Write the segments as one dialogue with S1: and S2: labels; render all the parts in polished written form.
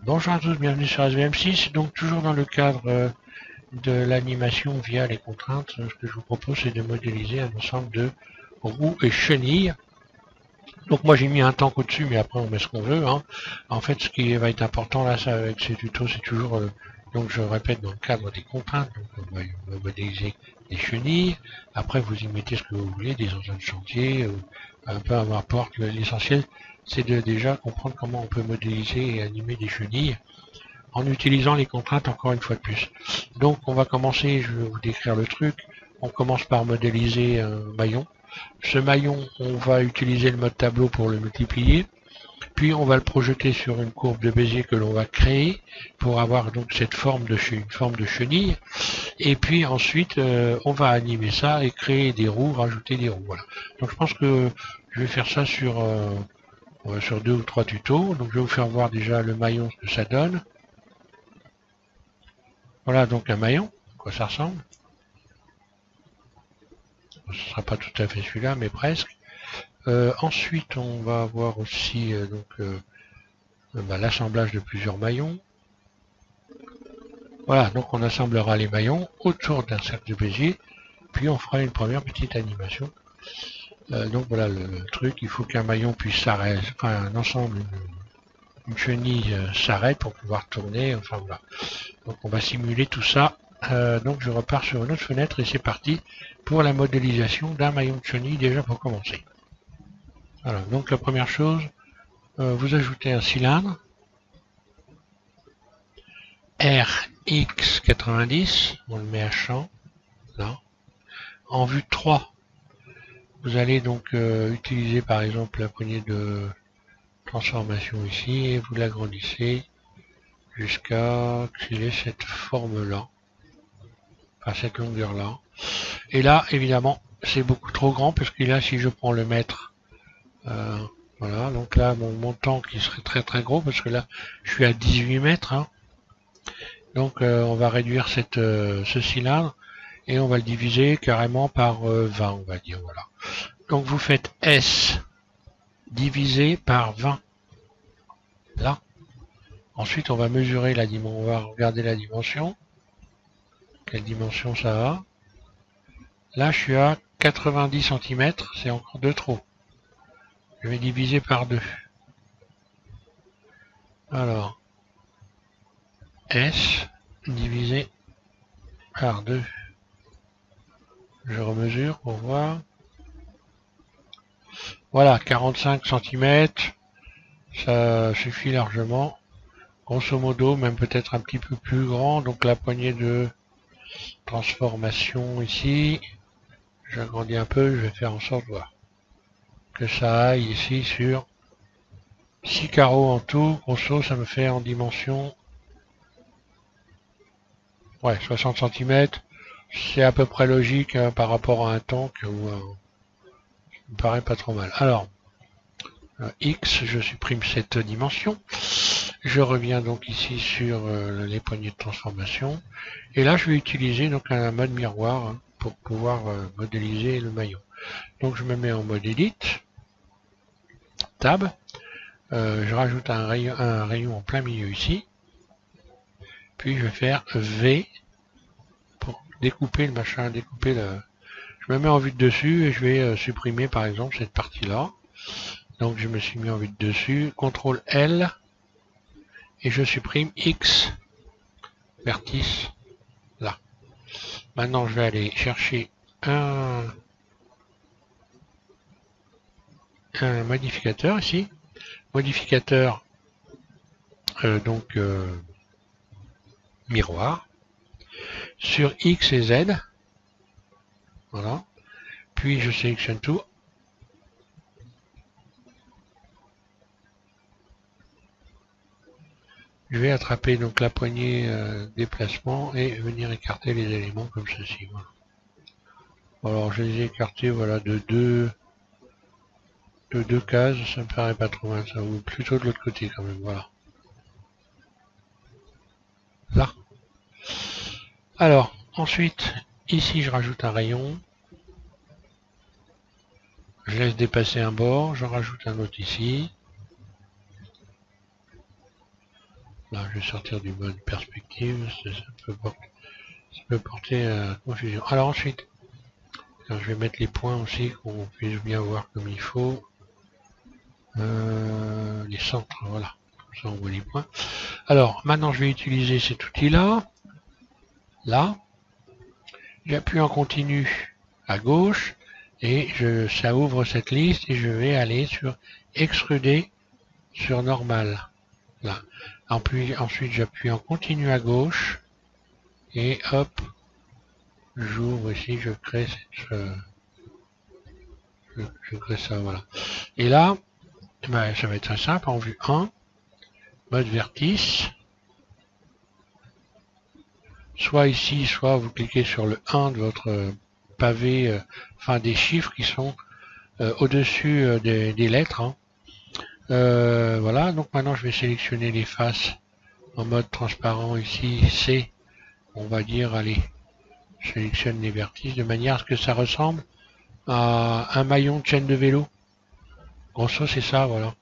S1: Bonjour à tous, bienvenue sur SVM6. Donc toujours dans le cadre de l'animation via les contraintes, ce que je vous propose c'est de modéliser un ensemble de roues et chenilles. Donc moi j'ai mis un tank au-dessus, mais après on met ce qu'on veut, hein. En fait ce qui va être important là ça, avec ces tutos c'est toujours, donc je répète, dans le cadre des contraintes, donc on va modéliser des chenilles, après vous y mettez ce que vous voulez, des engins de chantier, un peu importe, l'essentiel c'est de déjà comprendre comment on peut modéliser et animer des chenilles en utilisant les contraintes encore une fois de plus. Donc on va commencer, je vais vous décrire le truc, on commence par modéliser un maillon. Ce maillon, on va utiliser le mode tableau pour le multiplier, puis on va le projeter sur une courbe de Bézier que l'on va créer pour avoir donc cette forme de chenille, et puis ensuite on va animer ça et créer des roues, rajouter des roues. Voilà. Donc je pense que je vais faire ça sur 2 ou 3 tutos. Donc je vais vous faire voir déjà le maillon, ce que ça donne. Voilà donc un maillon, à quoi ça ressemble. Ce ne sera pas tout à fait celui-là, mais presque. Ensuite, on va avoir aussi l'assemblage de plusieurs maillons. Voilà, donc on assemblera les maillons autour d'un cercle de Bézier, puis on fera une première petite animation. Donc voilà le truc, il faut qu'un maillon puisse s'arrêter, enfin un ensemble, une chenille s'arrête pour pouvoir tourner, enfin voilà. Donc on va simuler tout ça. Donc je repars sur une autre fenêtre et c'est parti pour la modélisation d'un maillon de chenille déjà pour commencer. Voilà, donc la première chose, vous ajoutez un cylindre RX90, on le met à champ, là. En vue 3, vous allez donc utiliser par exemple la poignée de transformation ici et vous l'agrandissez jusqu'à qu'il ait cette forme-là, enfin cette longueur-là. Et là, évidemment, c'est beaucoup trop grand parce que là, si je prends le mètre, voilà, donc là, mon tank qui serait très très gros parce que là, je suis à 18 mètres, hein. Donc on va réduire ce cylindre et on va le diviser carrément par 20, on va dire, voilà. Donc vous faites S divisé par 20, là. Ensuite on va mesurer la dimension, on va regarder la dimension. Quelle dimension ça a? Là je suis à 90 cm, c'est encore de trop. Je vais diviser par 2. Alors, S divisé par 2. Je remesure pour voir. Voilà, 45 cm, ça suffit largement. Grosso modo, même peut-être un petit peu plus grand. Donc la poignée de transformation ici, j'agrandis un peu, je vais faire en sorte voir que ça aille ici sur 6 carreaux en tout. Grosso, ça me fait en dimension, ouais, 60 cm. C'est à peu près logique hein, par rapport à un tank où ça me paraît pas trop mal. Alors, X, je supprime cette dimension. Je reviens donc ici sur les poignées de transformation. Et là, je vais utiliser donc un mode miroir hein, pour pouvoir modéliser le maillon. Donc, je me mets en mode Edit, Tab. Je rajoute un rayon en plein milieu ici. Puis, je vais faire V pour découper le machin, découper le... Je me mets en vue de dessus et je vais supprimer par exemple cette partie-là. Donc, je me suis mis en vue de dessus. CTRL L. Et je supprime X vertice là. Maintenant, je vais aller chercher un modificateur ici. Modificateur miroir sur X et Z. Voilà. Puis je sélectionne tout. Je vais attraper donc la poignée déplacement et venir écarter les éléments comme ceci. Voilà. Alors je les ai écartés voilà de deux cases, ça me paraît pas trop mal ça, ou plutôt de l'autre côté quand même, voilà. Là. Alors, ensuite, ici je rajoute un rayon. Je laisse dépasser un bord, j'en rajoute un autre ici. Là, je vais sortir du mode perspective, ça peut porter à confusion. Alors ensuite, je vais mettre les points aussi, qu'on puisse bien voir comme il faut. Les centres, voilà. Comme ça, on voit les points. Alors, maintenant, je vais utiliser cet outil-là. Là. J'appuie en continu à gauche et ça ouvre cette liste et je vais aller sur extruder sur normal. Là. Ensuite, j'appuie en continu à gauche et hop, j'ouvre ici, je crée je crée ça, voilà. Et là, ben, ça va être très simple, en vue 1, mode vertice. Soit ici, soit vous cliquez sur le 1 de votre pavé, enfin des chiffres qui sont au-dessus des lettres. Hein. Voilà, donc maintenant je vais sélectionner les faces en mode transparent ici, C, on va dire, allez, je sélectionne les vertices de manière à ce que ça ressemble à un maillon de chaîne de vélo. Grosso, c'est ça, voilà.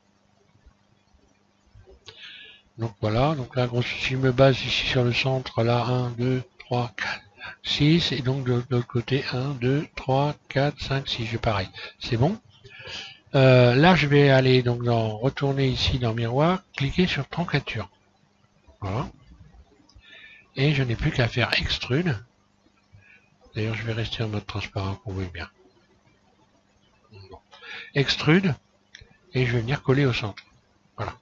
S1: Donc voilà, donc là, grosso, si je me base ici sur le centre, là, 1, 2, 3, 4, 6, et donc de l'autre côté, 1, 2, 3, 4, 5, 6, je pareil. C'est bon. Là, je vais aller donc retourner ici dans miroir, cliquer sur troncature. Voilà. Et je n'ai plus qu'à faire extrude. D'ailleurs, je vais rester en mode transparent pour vous bien. Bon. Extrude, et je vais venir coller au centre. Voilà.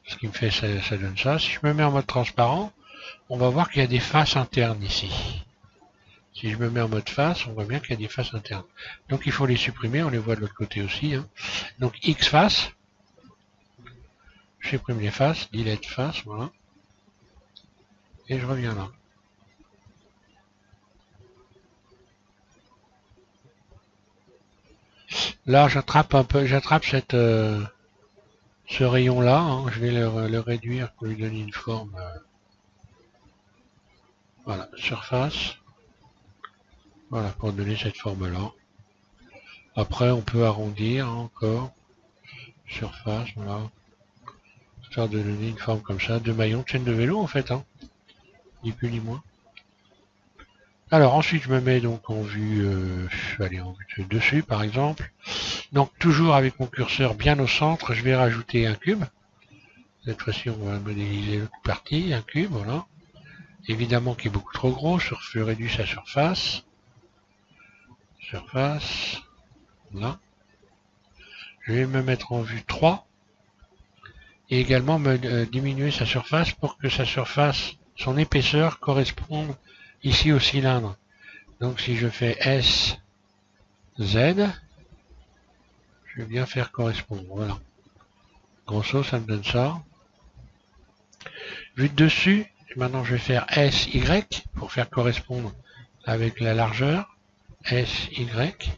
S1: Ce qui me fait, ça donne ça. Si je me mets en mode transparent, on va voir qu'il y a des faces internes ici. Si je me mets en mode face, on voit bien qu'il y a des faces internes. Donc il faut les supprimer, on les voit de l'autre côté aussi. Hein. Donc X face, je supprime les faces, delete face, voilà. Et je reviens là. Là j'attrape un peu, j'attrape ce rayon là, hein. Je vais le réduire pour lui donner une forme. Voilà, surface. Voilà, pour donner cette forme là. Après on peut arrondir hein, encore. Surface, voilà. Histoire de donner une forme comme ça, de maillon de chaîne de vélo en fait, hein. Ni plus ni moins. Alors ensuite je me mets donc en vue, allez, en vue dessus par exemple. Donc toujours avec mon curseur bien au centre, je vais rajouter un cube. Cette fois-ci on va modéliser l'autre partie, un cube, voilà. Évidemment qui est beaucoup trop gros, je réduis sa surface. Surface, là. Je vais me mettre en vue 3. Et également diminuer sa surface pour que sa surface, son épaisseur corresponde ici au cylindre. Donc si je fais S, Z, je vais bien faire correspondre, voilà. Grosso, ça me donne ça. Vue de dessus, maintenant je vais faire S, Y, pour faire correspondre avec la largeur. S, Y.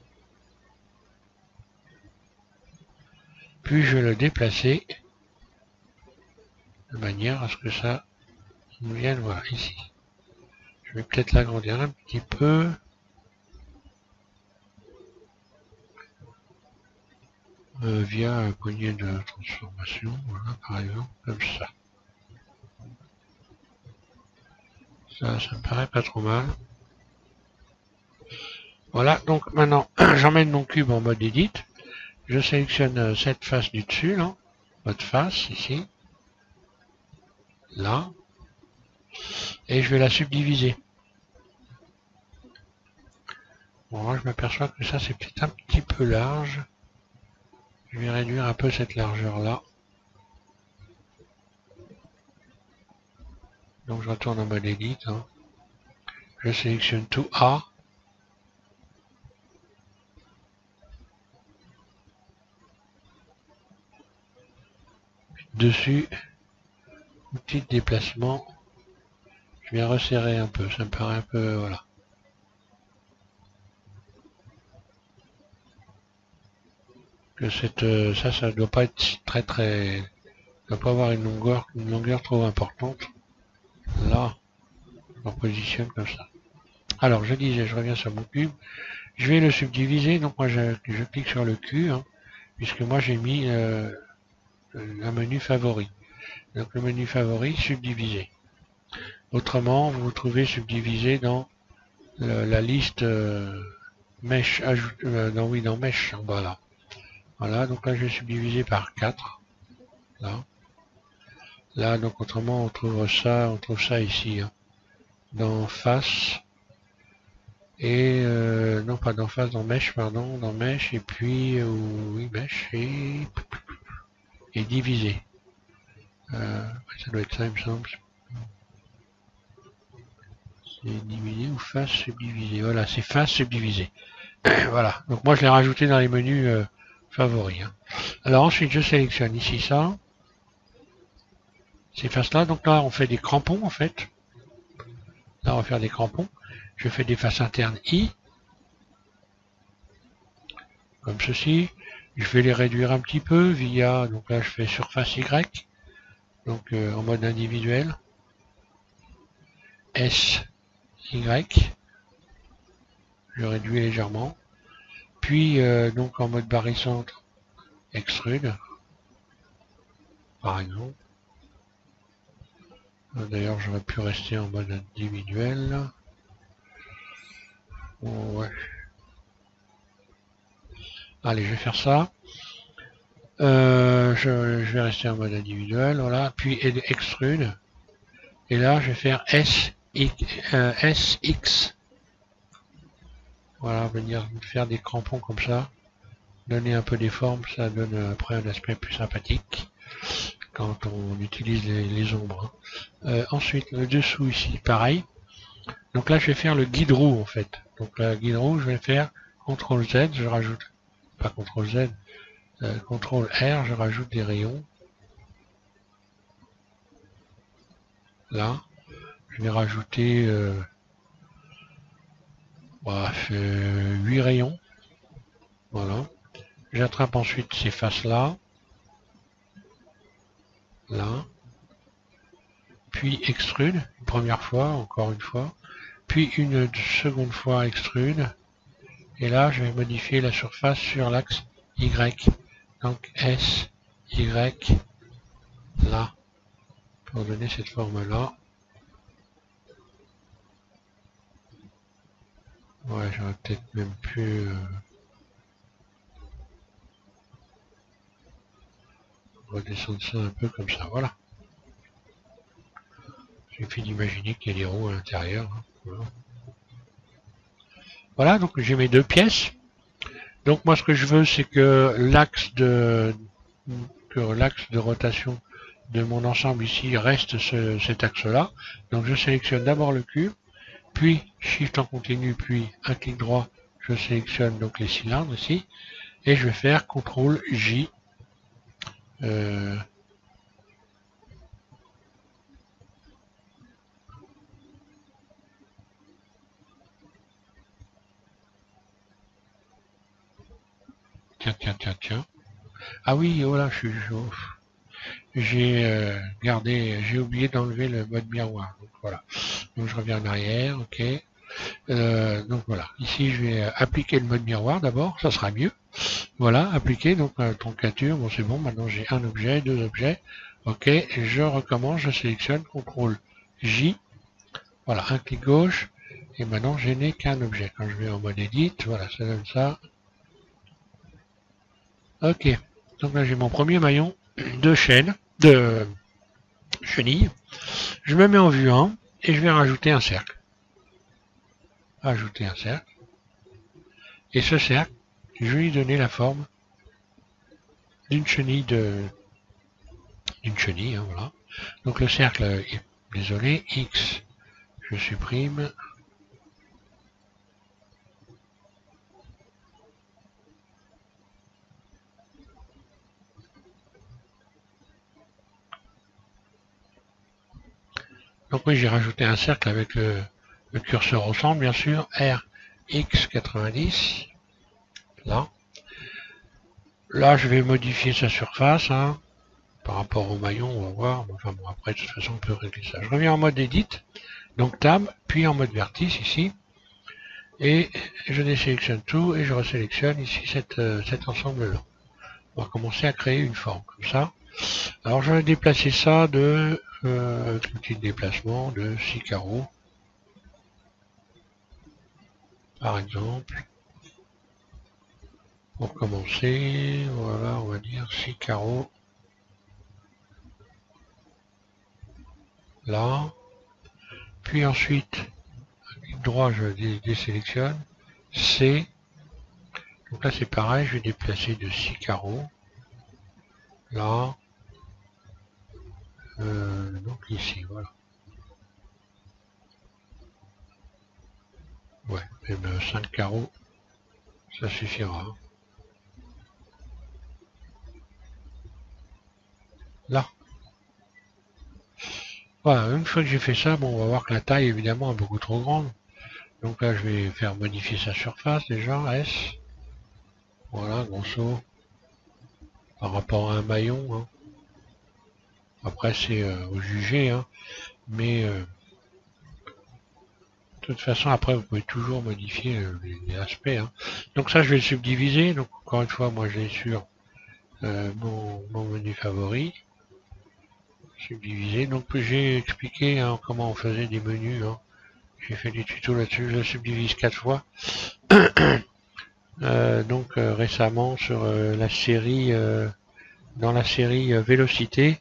S1: Puis je vais le déplacer de manière à ce que ça nous vienne, voilà, ici. Je vais peut-être l'agrandir un petit peu. Via un poignet de transformation, voilà, par exemple, comme ça. Ça me paraît pas trop mal. Voilà, donc maintenant, j'emmène mon cube en mode edit. Je sélectionne cette face du dessus, là. Mode face, ici. Là. Et je vais la subdiviser. Bon, moi, je m'aperçois que ça, c'est peut-être un petit peu large. Je vais réduire un peu cette largeur-là. Donc, je retourne en mode edit. Hein. Je sélectionne tout A. Dessus, outil de déplacement. Je viens resserrer un peu. Ça me paraît un peu, voilà. Que ça doit pas être très, doit pas avoir une longueur trop importante. Là, on positionne comme ça. Alors, je disais, je reviens sur mon cube. Je vais le subdiviser. Donc, moi, je clique sur le Q, hein, puisque moi, j'ai mis un menu favori. Donc le menu favori, subdivisé. Autrement, vous vous trouvez subdivisé dans la liste mèche, dans mèche en bas là. Voilà, donc là je vais subdiviser par 4. Là. Là, donc autrement on trouve ça ici. Hein. Dans face. Et non pas dans face, dans mèche, pardon, dans mèche, et puis oui, mèche et divisé. Ça doit être ça, il me semble. C'est divisé ou face subdivisé. Voilà, c'est face subdivisé. Voilà, donc moi je l'ai rajouté dans les menus favoris. Hein. Alors ensuite je sélectionne ici ça. Ces faces-là, donc là on fait des crampons en fait. Là on va faire des crampons. Je fais des faces internes I. Comme ceci. Je vais les réduire un petit peu via, donc là je fais surface Y. Donc en mode individuel. S, Y. Je réduis légèrement. Puis donc en mode barycentre, extrude. Par exemple. D'ailleurs j'aurais pu rester en mode individuel. Ouais. Allez, je vais faire ça. Je vais rester en mode individuel, voilà. Puis extrude. Et là, je vais faire SX. Voilà, venir faire des crampons comme ça. Donner un peu des formes, ça donne après un aspect plus sympathique quand on utilise les ombres. Ensuite, le dessous ici, pareil. Donc là, je vais faire le guide roue en fait. Donc le guide roue, je vais faire CTRL Z, je rajoute, pas CTRL Z, CTRL R, je rajoute des rayons. Là, je vais rajouter 8 rayons. Voilà. J'attrape ensuite ces faces-là. Là. Puis extrude, une première fois, encore une fois. Puis une seconde fois extrude. Et là, je vais modifier la surface sur l'axe Y. Donc S, Y, là. Pour donner cette forme-là. Ouais, j'aurais peut-être même pu redescendre ça un peu comme ça, voilà. Il suffit d'imaginer qu'il y a des roues à l'intérieur. Hein. Voilà, donc j'ai mes deux pièces. Donc moi ce que je veux c'est que l'axe de rotation de mon ensemble ici reste cet axe-là. Donc je sélectionne d'abord le cube, puis Shift en continu, puis un clic droit, je sélectionne donc les cylindres ici, et je vais faire CTRL J. Tiens. Ah oui, voilà, j'ai oublié d'enlever le mode miroir. Donc voilà. Donc je reviens en arrière, ok. Donc voilà. Ici, je vais appliquer le mode miroir d'abord, ça sera mieux. Voilà, appliquer, donc truncature, bon c'est bon, maintenant j'ai un objet, deux objets. Ok, je recommence, je sélectionne, CTRL J. Voilà, un clic gauche. Et maintenant, je n'ai qu'un objet. Quand je vais en mode Edit, voilà, ça donne ça. Ok, donc là j'ai mon premier maillon de chenille. Je me mets en vue 1 et je vais rajouter un cercle. Ajouter un cercle. Et ce cercle, je vais lui donner la forme d'une chenille hein, voilà. Donc le cercle, désolé, X, je supprime. Donc oui, j'ai rajouté un cercle avec le curseur au centre, bien sûr, RX90, là. Là, je vais modifier sa surface, hein, par rapport au maillon, on va voir. Enfin bon, après, de toute façon, on peut régler ça. Je reviens en mode Edit, donc Tab, puis en mode vertice, ici. Et je désélectionne tout, et je resélectionne ici cet ensemble-là. On va commencer à créer une forme, comme ça. Alors je vais déplacer ça de petit déplacement de 6 carreaux. Par exemple. Pour commencer, voilà, on va dire 6 carreaux. Là. Puis ensuite, clic droit, je désélectionne. C. Donc là c'est pareil, je vais déplacer de 6 carreaux. Là. Donc ici, voilà. Ouais, et ben 5 carreaux, ça suffira. Là. Voilà, une fois que j'ai fait ça, bon, on va voir que la taille évidemment est beaucoup trop grande. Donc là, je vais faire modifier sa surface déjà, S. Voilà, grosso, par rapport à un maillon. Hein. Après, c'est au jugé, hein. Mais de toute façon, après, vous pouvez toujours modifier les aspects. Hein. Donc ça, je vais le subdiviser. Donc encore une fois, moi, je l'ai sur mon menu favori. Subdiviser. Donc j'ai expliqué hein, comment on faisait des menus. Hein. J'ai fait des tutos là-dessus. Je le subdivise 4 fois. Récemment sur la série, dans la série Vélocité,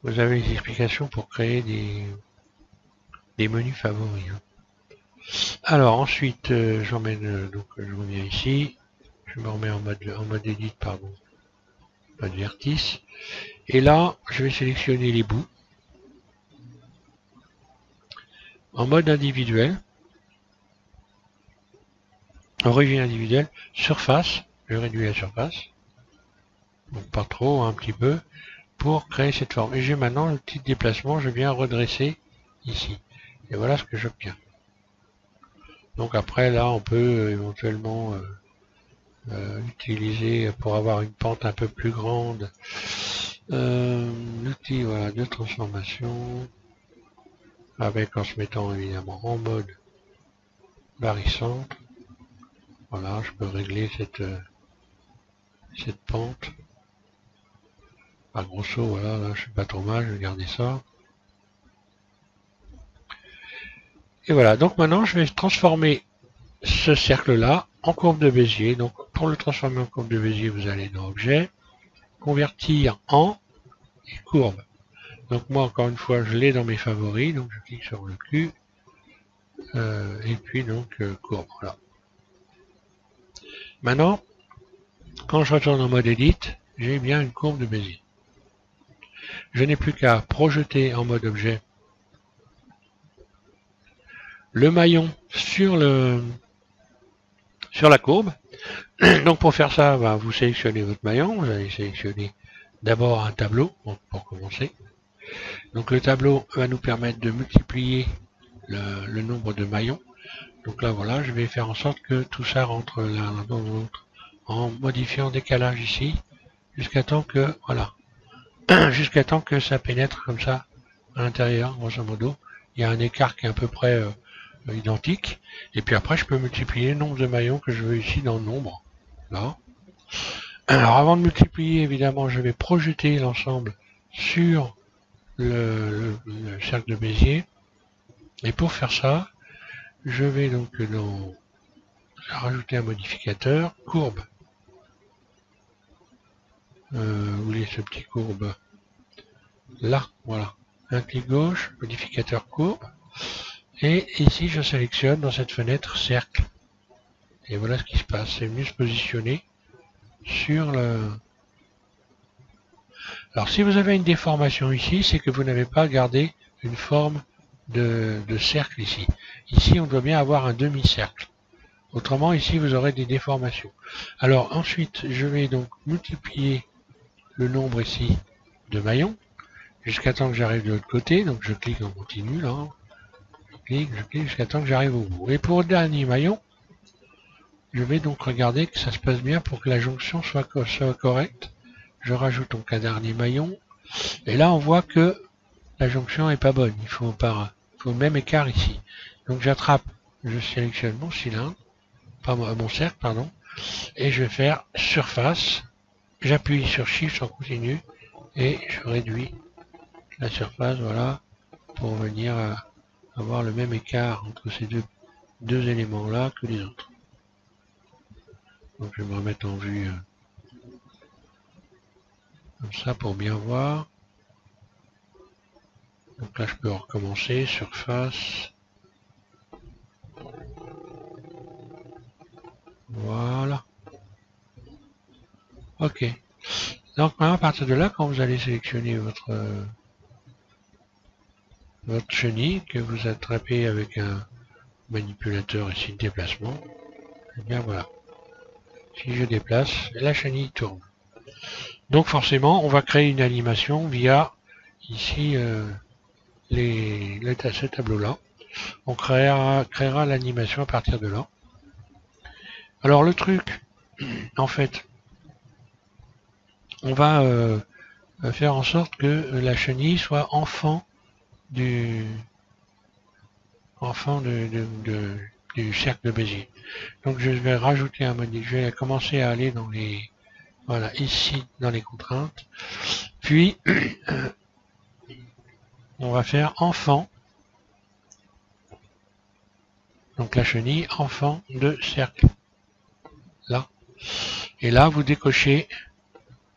S1: vous avez les explications pour créer des menus favoris. Hein. Alors ensuite, j'emmène donc je reviens ici, je me remets en mode edit, pardon, mode vertice, et là je vais sélectionner les bouts en mode individuel, origine individuelle, surface, je réduis la surface, donc pas trop, un petit peu, pour créer cette forme. Et j'ai maintenant le petit déplacement, je viens redresser ici. Et voilà ce que j'obtiens. Donc après là on peut éventuellement utiliser pour avoir une pente un peu plus grande l'outil voilà, de transformation avec en se mettant évidemment en mode barycentre. Voilà, je peux régler cette pente. À grosso, voilà, là je suis pas trop mal, je vais garder ça. Et voilà, donc maintenant je vais transformer ce cercle-là en courbe de Bézier. Donc pour le transformer en courbe de Bézier, vous allez dans Objet, Convertir en et Courbe. Donc moi encore une fois, je l'ai dans mes favoris, donc je clique sur le Q, et puis donc courbe. Voilà. Maintenant, quand je retourne en mode Edit, j'ai bien une courbe de Bézier. Je n'ai plus qu'à projeter en mode objet le maillon sur la courbe. Donc pour faire ça, vous sélectionnez votre maillon, vous allez sélectionner d'abord un tableau pour commencer. Donc le tableau va nous permettre de multiplier le nombre de maillons. Donc là voilà, je vais faire en sorte que tout ça rentre l'un dans l'autre en modifiant décalage ici jusqu'à temps que voilà, jusqu'à temps que ça pénètre comme ça à l'intérieur, grosso modo. Il y a un écart qui est à peu près identique. Et puis après, je peux multiplier le nombre de maillons que je veux ici dans le nombre. Là. Alors avant de multiplier, évidemment, je vais projeter l'ensemble sur le cercle de Bézier. Et pour faire ça, je vais donc rajouter un modificateur, courbe. Vous voulez ce petit courbe là, voilà. Un clic gauche, modificateur courbe. Et ici, je sélectionne dans cette fenêtre cercle. Et voilà ce qui se passe. C'est venu se positionner sur le... Alors, si vous avez une déformation ici, c'est que vous n'avez pas gardé une forme de cercle ici. Ici, on doit bien avoir un demi-cercle. Autrement, ici, vous aurez des déformations. Alors, ensuite, je vais donc multiplier le nombre ici de maillons jusqu'à temps que j'arrive de l'autre côté. Donc, je clique en continu, là. Je clique jusqu'à temps que j'arrive au bout. Et pour le dernier maillon, je vais donc regarder que ça se passe bien pour que la jonction soit correcte. Je rajoute donc un dernier maillon. Et là, on voit que la jonction est pas bonne. Il faut le même écart ici. Donc j'attrape, je sélectionne mon cylindre, pas mon cercle, pardon, et je vais faire surface. J'appuie sur Shift en continu et je réduis la surface, voilà, pour venir à avoir le même écart entre ces deux éléments là que les autres. Donc je vais me remettre en vue comme ça pour bien voir. Donc là je peux recommencer, surface. Voilà. Ok. Donc maintenant à partir de là, quand vous allez sélectionner votre chenille que vous attrapez avec un manipulateur ici de déplacement, et bien voilà. Si je déplace, la chenille tourne. Donc forcément, on va créer une animation via ici ce tableau-là. On créera l'animation à partir de là. Alors le truc, en fait, on va faire en sorte que la chenille soit enfant du cercle de Bézier. Donc je vais rajouter un module, je vais commencer à aller dans les, voilà, ici dans les contraintes, puis on va faire enfant, donc la chenille enfant de cercle, là, et là vous décochez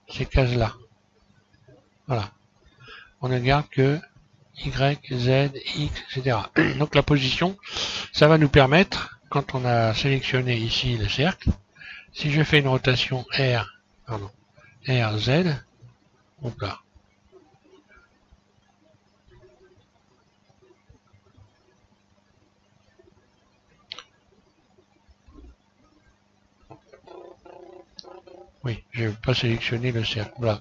S1: ces cases là, voilà, on ne garde que Y, Z, X, etc. Donc la position, ça va nous permettre, quand on a sélectionné ici le cercle, si je fais une rotation RZ, hop là. Oui, je n'ai pas sélectionné le cercle. Voilà.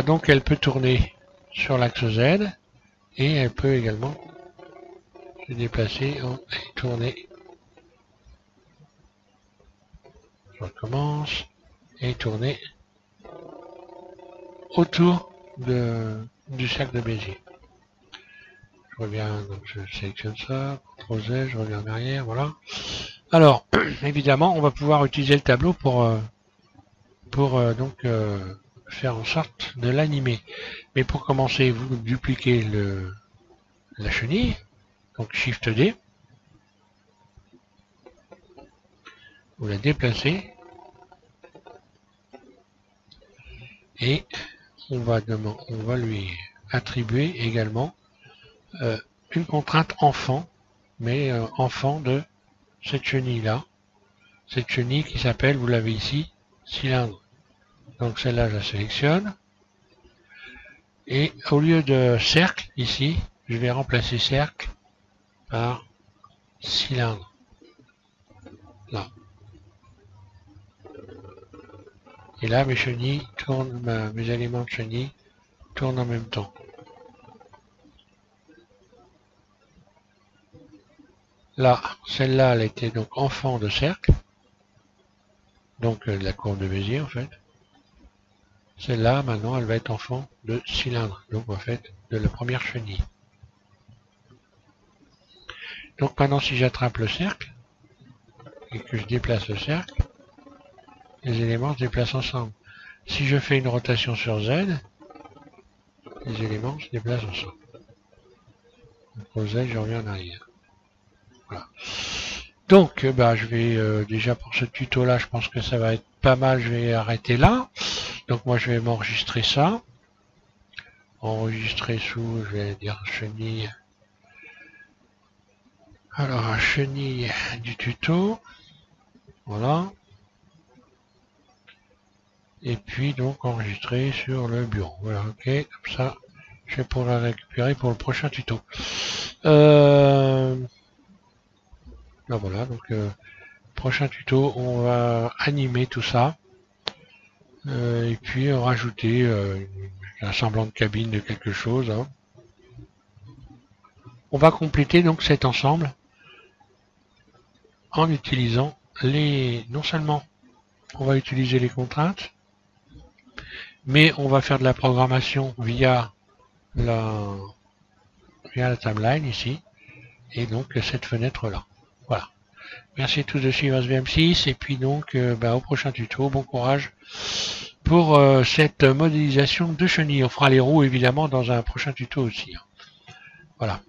S1: Donc elle peut tourner sur l'axe Z et elle peut également se déplacer et tourner. Je recommence et tourner autour du cercle de Bézier. Je reviens, donc je sélectionne ça, CTRL Z, je reviens en arrière, voilà. Alors, évidemment, on va pouvoir utiliser le tableau pour faire en sorte de l'animer. Mais pour commencer, vous dupliquez la chenille, donc Shift D, vous la déplacez, et on va lui attribuer également une contrainte enfant, mais enfant de cette chenille-là, cette chenille qui s'appelle, vous l'avez ici, cylindre. Donc celle-là, je la sélectionne. Et au lieu de cercle, ici, je vais remplacer cercle par cylindre. Là. Et là, mes chenilles tournent, mes éléments de chenilles tournent en même temps. Là, celle-là, elle était donc enfant de cercle. Donc de la courbe de Bézier, en fait. Celle-là, maintenant, elle va être enfant de cylindre. Donc, en fait, de la première chenille. Donc, maintenant, si j'attrape le cercle, et que je déplace le cercle, les éléments se déplacent ensemble. Si je fais une rotation sur Z, les éléments se déplacent ensemble. Donc, au Z, je reviens en arrière. Voilà. Donc, je vais déjà pour ce tuto-là, je pense que ça va être pas mal. Je vais arrêter là. Donc, moi, je vais m'enregistrer ça. Enregistrer sous, je vais dire chenille. Alors, chenille du tuto. Voilà. Et puis, donc, enregistrer sur le bureau. Voilà, ok. Comme ça, je vais pouvoir la récupérer pour le prochain tuto. Là, voilà, donc, prochain tuto, on va animer tout ça. Et puis, rajouter un semblant de cabine de quelque chose. Hein. On va compléter donc cet ensemble en utilisant non seulement on va utiliser les contraintes, mais on va faire de la programmation via la timeline ici, et donc cette fenêtre là. Voilà. Merci à tous de suivre SVM6, et puis donc au prochain tuto, bon courage, pour cette modélisation de chenilles. On fera les roues évidemment dans un prochain tuto aussi. Voilà.